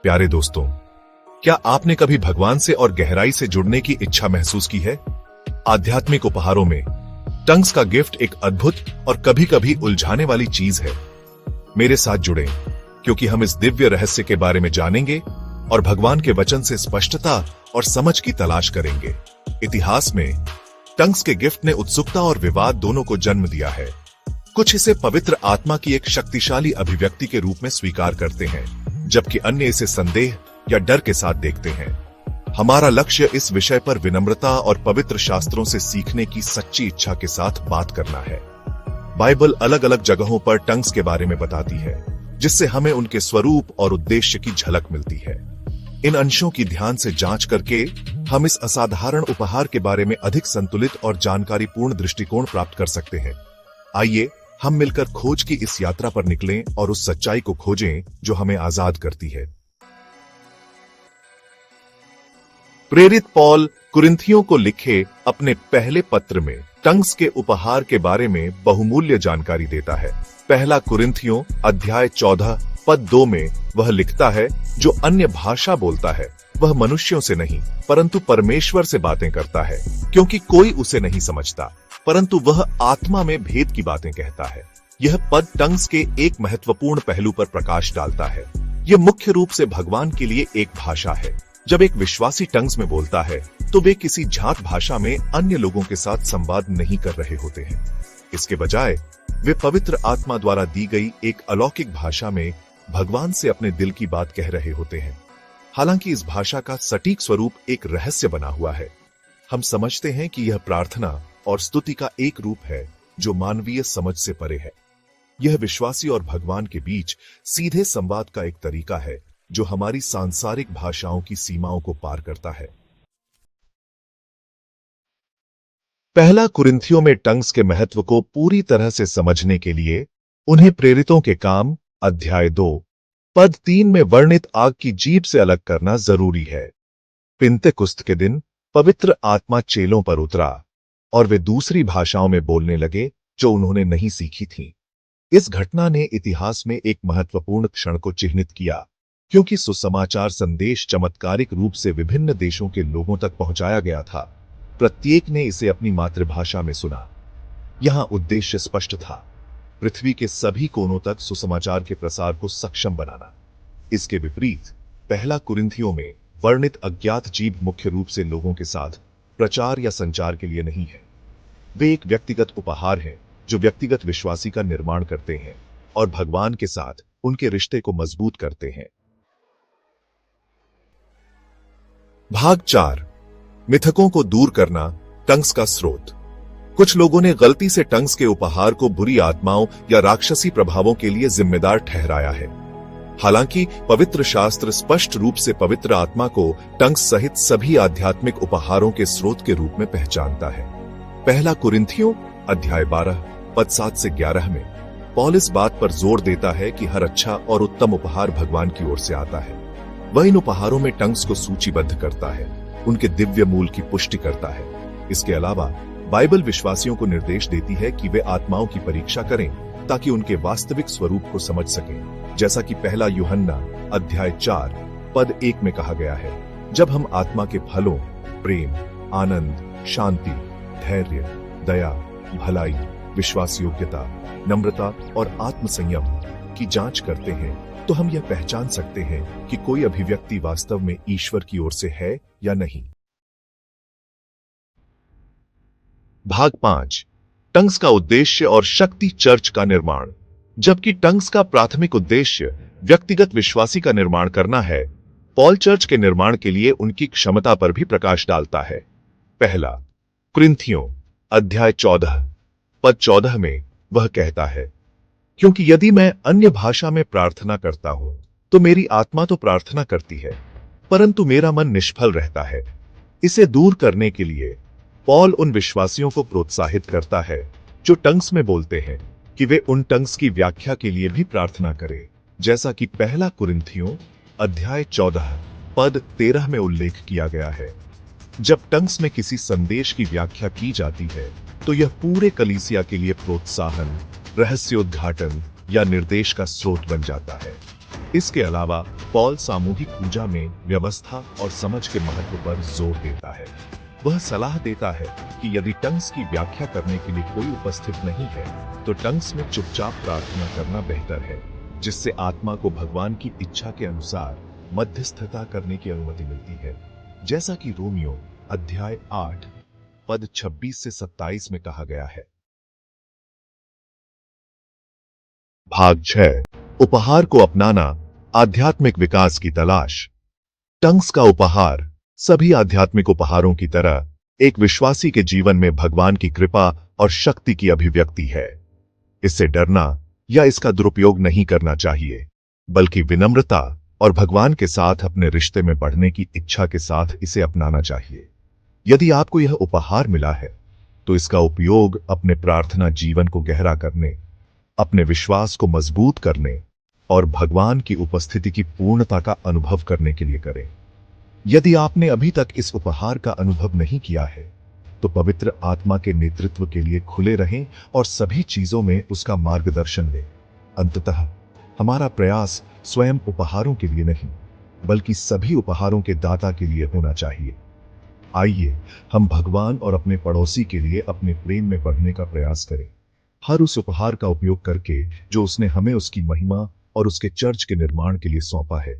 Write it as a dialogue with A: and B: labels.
A: प्यारे दोस्तों, क्या आपने कभी भगवान से और गहराई से जुड़ने की इच्छा महसूस की है? आध्यात्मिक उपहारों में टंग्स का गिफ्ट एक अद्भुत और कभी-कभी उलझाने वाली चीज है। मेरे साथ जुड़ें, क्योंकि हम इस दिव्य रहस्य के बारे में जानेंगे और भगवान के वचन से स्पष्टता और समझ की तलाश करेंगे। इतिहास में टंग्स के गिफ्ट ने उत्सुकता और विवाद दोनों को जन्म दिया है। कुछ इसे पवित्र आत्मा की एक शक्तिशाली अभिव्यक्ति के रूप में स्वीकार करते हैं, जबकि अन्य इसे संदेह या डर के साथ देखते हैं। हमारा लक्ष्य इस विषय पर विनम्रता और पवित्र शास्त्रों से सीखने की सच्ची इच्छा के साथ बात करना है। बाइबल अलग अलग जगहों पर टंग्स के बारे में बताती है, जिससे हमें उनके स्वरूप और उद्देश्य की झलक मिलती है। इन अंशों की ध्यान से जांच करके हम इस असाधारण उपहार के बारे में अधिक संतुलित और जानकारीपूर्ण दृष्टिकोण प्राप्त कर सकते हैं। आइए हम मिलकर खोज की इस यात्रा पर निकलें और उस सच्चाई को खोजें जो हमें आजाद करती है। प्रेरित पॉल कुरिन्थियों को लिखे अपने पहले पत्र में टंग्स के उपहार के बारे में बहुमूल्य जानकारी देता है। पहला कुरिन्थियों अध्याय 14 पद 2 में वह लिखता है, जो अन्य भाषा बोलता है वह मनुष्यों से नहीं परंतु परमेश्वर से बातें करता है, क्योंकि कोई उसे नहीं समझता, परंतु वह आत्मा में भेद की बातें कहता है। यह पद टंग्स के एक महत्वपूर्ण पहलू पर प्रकाश डालता है। यह मुख्य रूप से भगवान के लिए एक भाषा है। जब एक विश्वासी टंग्स में बोलता है तो वे किसी जात भाषा में अन्य लोगों के साथ संवाद नहीं कर रहे होते हैं। इसके बजाय वे पवित्र आत्मा द्वारा दी गई एक अलौकिक भाषा में भगवान से अपने दिल की बात कह रहे होते हैं। हालांकि इस भाषा का सटीक स्वरूप एक रहस्य बना हुआ है। हम समझते हैं कि यह प्रार्थना और स्तुति का एक रूप है जो मानवीय समझ से परे है। यह विश्वासी और भगवान के बीच सीधे संवाद का एक तरीका है जो हमारी सांसारिक भाषाओं की सीमाओं को पार करता है। पहला कुरिन्थियों में टंग्स के महत्व को पूरी तरह से समझने के लिए उन्हें प्रेरितों के काम अध्याय 2 पद 3 में वर्णित आग की जीभ से अलग करना जरूरी है। पिन्तेकुस्त के दिन पवित्र आत्मा चेलों पर उतरा और वे दूसरी भाषाओं में बोलने लगे जो उन्होंने नहीं सीखी थी। इस घटना ने इतिहास में एक महत्वपूर्ण क्षण को चिह्नित किया, क्योंकि सुसमाचार संदेश चमत्कारिक रूप से विभिन्न देशों के लोगों तक पहुंचाया गया था। प्रत्येक ने इसे अपनी मातृभाषा में सुना। यहां उद्देश्य स्पष्ट था, पृथ्वी के सभी कोनों तक सुसमाचार के प्रसार को सक्षम बनाना। इसके विपरीत पहला कुरिन्थियों में वर्णित अज्ञात जीभ मुख्य रूप से लोगों के साथ प्रचार या संचार के लिए नहीं है। वे एक व्यक्तिगत उपहार हैं जो व्यक्तिगत विश्वासी का निर्माण करते हैं और भगवान के साथ उनके रिश्ते को मजबूत करते हैं। भाग 4 मिथकों को दूर करना, टंग्स का स्रोत। कुछ लोगों ने गलती से टंग्स के उपहार को बुरी आत्माओं या राक्षसी प्रभावों के लिए जिम्मेदार ठहराया है। हालांकि पवित्र शास्त्र स्पष्ट रूप से पवित्र आत्मा को टंग्स सहित सभी आध्यात्मिक उपहारों के स्रोत के रूप में पहचानता है। पहला कुरिन्थियों अध्याय 12 पद 7 से 11 में पॉल इस बात पर जोर देता है कि हर अच्छा और उत्तम उपहार भगवान की ओर से आता है। वह इन उपहारों में टंग्स को सूचीबद्ध करता है, उनके दिव्य मूल की पुष्टि करता है। इसके अलावा बाइबल विश्वासियों को निर्देश देती है कि वे आत्माओं की परीक्षा करें ताकि उनके वास्तविक स्वरूप को समझ सकें, जैसा कि पहला यूहन्ना अध्याय 4 पद 1 में कहा गया है। जब हम आत्मा के फलों प्रेम, आनंद, शांति, धैर्य, दया, भलाई, विश्वास योग्यता, नम्रता और आत्मसंयम की जांच करते हैं तो हम यह पहचान सकते हैं कि कोई अभिव्यक्ति वास्तव में ईश्वर की ओर से है या नहीं। भाग 5 टंग्स का उद्देश्य और शक्ति चर्च का निर्माण। जबकि टंग्स का प्राथमिक उद्देश्य व्यक्तिगत विश्वासी का निर्माण करना है, पॉल चर्च के निर्माण के लिए उनकी क्षमता पर भी प्रकाश डालता है। पहला कुरिन्थियों अध्याय 14 पद 14 में वह कहता है, क्योंकि यदि मैं अन्य भाषा में प्रार्थना करता हूं तो मेरी आत्मा तो प्रार्थना करती है, परंतु मेरा मन निष्फल रहता है। इसे दूर करने के लिए पॉल उन विश्वासियों को प्रोत्साहित करता है जो टंग्स में बोलते हैं कि वे उन टंग्स की व्याख्या के लिए भी प्रार्थना करें, जैसा कि पहला कुरिन्थियों अध्याय 14 पद 13 में उल्लेख किया गया है। जब टंग्स में किसी संदेश की व्याख्या की जाती है तो यह पूरे कलीसिया के लिए प्रोत्साहन, रहस्योद्घाटन या निर्देश का स्रोत बन जाता है। इसके अलावा पॉल सामूहिक पूजा में व्यवस्था और समझ के महत्व पर जोर देता है। वह सलाह देता है कि यदि टंग्स की व्याख्या करने के लिए कोई उपस्थित नहीं है तो टंग्स में चुपचाप प्रार्थना करना बेहतर है, जिससे आत्मा को भगवान की इच्छा के अनुसार मध्यस्थता करने की अनुमति मिलती है, जैसा कि रोमियो अध्याय 8 पद 26 से 27 में कहा गया है। भाग 6 उपहार को अपनाना, आध्यात्मिक विकास की तलाश। टंग्स का उपहार सभी आध्यात्मिक उपहारों की तरह एक विश्वासी के जीवन में भगवान की कृपा और शक्ति की अभिव्यक्ति है। इससे डरना या इसका दुरुपयोग नहीं करना चाहिए, बल्कि विनम्रता और भगवान के साथ अपने रिश्ते में बढ़ने की इच्छा के साथ इसे अपनाना चाहिए। यदि आपको यह उपहार मिला है तो इसका उपयोग अपने प्रार्थना जीवन को गहरा करने, अपने विश्वास को मजबूत करने और भगवान की उपस्थिति की पूर्णता का अनुभव करने के लिए करें। यदि आपने अभी तक इस उपहार का अनुभव नहीं किया है तो पवित्र आत्मा के नेतृत्व के लिए खुले रहें और सभी चीजों में उसका मार्गदर्शन लें। अंततः हमारा प्रयास स्वयं उपहारों के लिए नहीं, बल्कि सभी उपहारों के दाता के लिए होना चाहिए। आइए हम भगवान और अपने पड़ोसी के लिए अपने प्रेम में बढ़ने का प्रयास करें, हर उस उपहार का उपयोग करके जो उसने हमें उसकी महिमा और उसके चर्च के निर्माण के लिए सौंपा है।